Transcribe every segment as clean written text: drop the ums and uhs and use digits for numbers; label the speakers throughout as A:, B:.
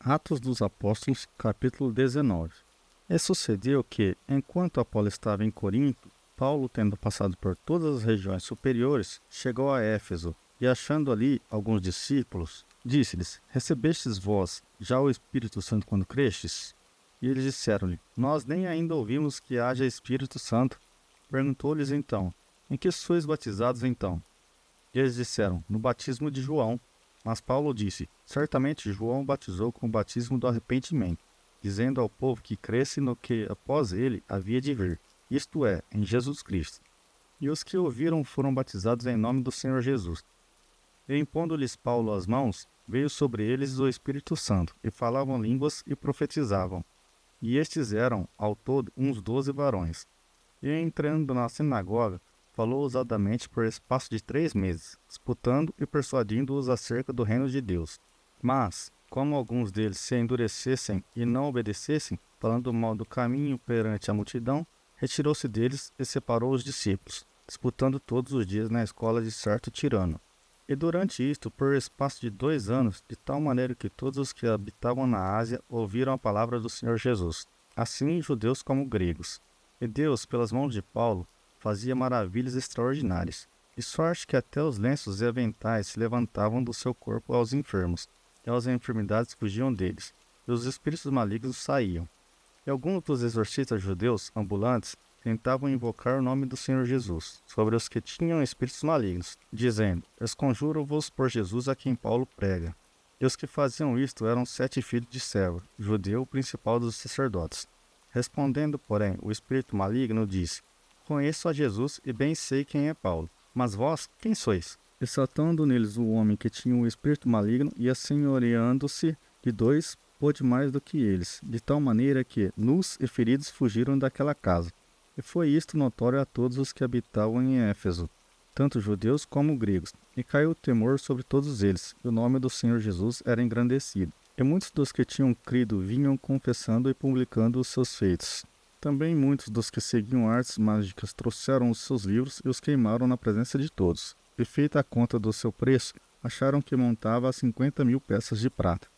A: Atos dos Apóstolos, capítulo 19. E sucedeu que, enquanto Apolo estava em Corinto, Paulo, tendo passado por todas as regiões superiores, chegou a Éfeso, e achando ali alguns discípulos, disse-lhes: Recebestes vós já o Espírito Santo quando crestes? E eles disseram-lhe: Nós nem ainda ouvimos que haja Espírito Santo. Perguntou-lhes então: Em que sois batizados então? E eles disseram: No batismo de João. Mas Paulo disse: Certamente João batizou com o batismo do arrependimento, dizendo ao povo que cresce no que após ele havia de vir, isto é, em Jesus Cristo. E os que ouviram foram batizados em nome do Senhor Jesus. E impondo-lhes Paulo as mãos, veio sobre eles o Espírito Santo, e falavam línguas e profetizavam. E estes eram, ao todo, uns 12 varões. E entrando na sinagoga, falou ousadamente por espaço de 3 meses, disputando e persuadindo-os acerca do reino de Deus. Mas, como alguns deles se endurecessem e não obedecessem, falando mal do caminho perante a multidão, retirou-se deles e separou os discípulos, disputando todos os dias na escola de certo tirano. E durante isto, por espaço de 2 anos, de tal maneira que todos os que habitavam na Ásia ouviram a palavra do Senhor Jesus, assim judeus como gregos. E Deus, pelas mãos de Paulo, fazia maravilhas extraordinárias, de sorte que até os lenços e aventais se levantavam do seu corpo aos enfermos, e as enfermidades fugiam deles, e os espíritos malignos saíam. E alguns dos exorcistas judeus ambulantes tentavam invocar o nome do Senhor Jesus sobre os que tinham espíritos malignos, dizendo: Esconjuro-vos por Jesus a quem Paulo prega. E os que faziam isto eram 7 filhos de Seva, judeu principal dos sacerdotes. Respondendo, porém, o espírito maligno disse: Conheço a Jesus e bem sei quem é Paulo. Mas vós, quem sois? E saltando neles o homem que tinha o espírito maligno e assenhoreando-se de 2, pôde mais do que eles, de tal maneira que, nus e feridos, fugiram daquela casa. E foi isto notório a todos os que habitavam em Éfeso, tanto judeus como gregos, e caiu o temor sobre todos eles, e o nome do Senhor Jesus era engrandecido. E muitos dos que tinham crido vinham confessando e publicando os seus feitos. Também muitos dos que seguiam artes mágicas trouxeram os seus livros e os queimaram na presença de todos. E feita a conta do seu preço, acharam que montava a 50.000 peças de prata.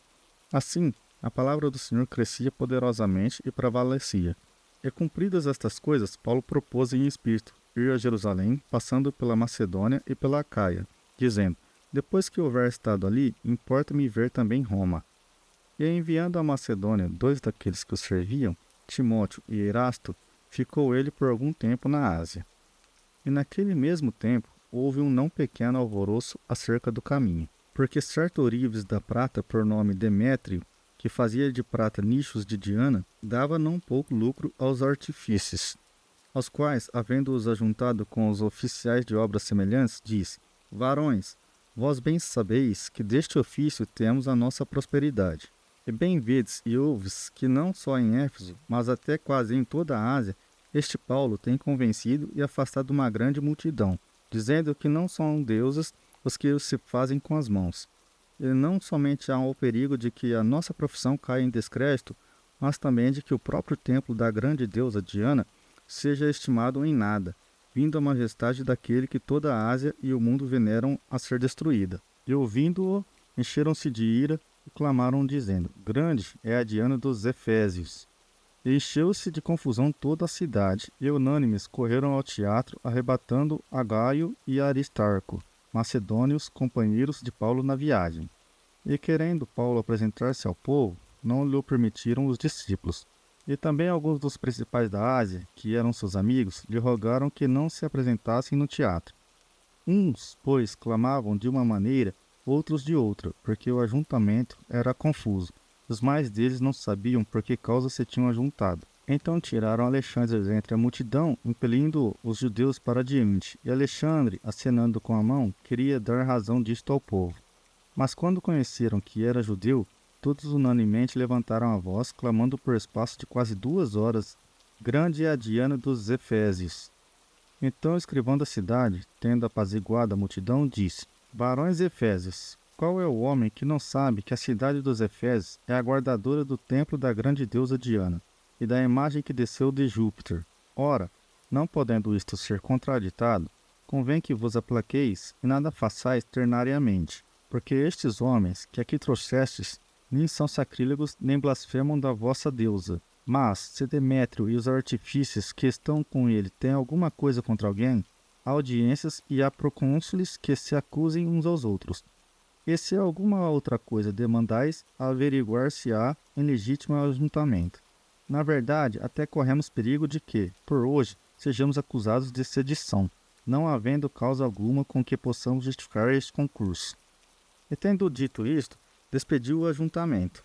A: Assim, a palavra do Senhor crescia poderosamente e prevalecia. E cumpridas estas coisas, Paulo propôs em espírito ir a Jerusalém, passando pela Macedônia e pela Acaia, dizendo: Depois que houver estado ali, importa-me ver também Roma. E enviando à Macedônia 2 daqueles que o serviam, Timóteo e Erasto, ficou ele por algum tempo na Ásia. E naquele mesmo tempo houve um não pequeno alvoroço acerca do caminho, porque certo ourives da prata por nome Demétrio, que fazia de prata nichos de Diana, dava não pouco lucro aos artífices, aos quais, havendo-os ajuntado com os oficiais de obras semelhantes, diz: Varões, vós bem sabeis que deste ofício temos a nossa prosperidade. E bem vedes e ouves que não só em Éfeso, mas até quase em toda a Ásia, este Paulo tem convencido e afastado uma grande multidão, dizendo que não são deuses os que se fazem com as mãos. E não somente há o perigo de que a nossa profissão caia em descrédito, mas também de que o próprio templo da grande deusa Diana seja estimado em nada, vindo a majestade daquele que toda a Ásia e o mundo veneram a ser destruída. E ouvindo-o, encheram-se de ira e clamaram dizendo: Grande é a Diana dos Efésios. E encheu-se de confusão toda a cidade, e unânimes correram ao teatro, arrebatando a Gaio e a Aristarco, macedônios, companheiros de Paulo na viagem. E querendo Paulo apresentar-se ao povo, não lhe permitiram os discípulos. E também alguns dos principais da Ásia, que eram seus amigos, lhe rogaram que não se apresentassem no teatro. Uns, pois, clamavam de uma maneira, outros de outra, porque o ajuntamento era confuso. Os mais deles não sabiam por que causa se tinham ajuntado. Então tiraram Alexandre entre a multidão, impelindo os judeus para diante, e Alexandre, acenando com a mão, queria dar razão disto ao povo. Mas quando conheceram que era judeu, todos unanimemente levantaram a voz, clamando por espaço de quase 2 horas: Grande é a Diana dos Efésios. Então o escrivão da cidade, tendo apaziguado a multidão, disse: Varões Efésios, qual é o homem que não sabe que a cidade dos Efésios é a guardadora do templo da grande deusa Diana, e da imagem que desceu de Júpiter? Ora, não podendo isto ser contraditado, convém que vos aplaqueis e nada façais ternariamente, porque estes homens que aqui trouxestes nem são sacrílegos, nem blasfemam da vossa deusa. Mas, se Demétrio e os artífices que estão com ele têm alguma coisa contra alguém, há audiências e há procônsules que se acusem uns aos outros. E se alguma outra coisa demandais, averiguar-se-á em legítimo ajuntamento. Na verdade, até corremos perigo de que, por hoje, sejamos acusados de sedição, não havendo causa alguma com que possamos justificar este concurso. E tendo dito isto, despediu o ajuntamento.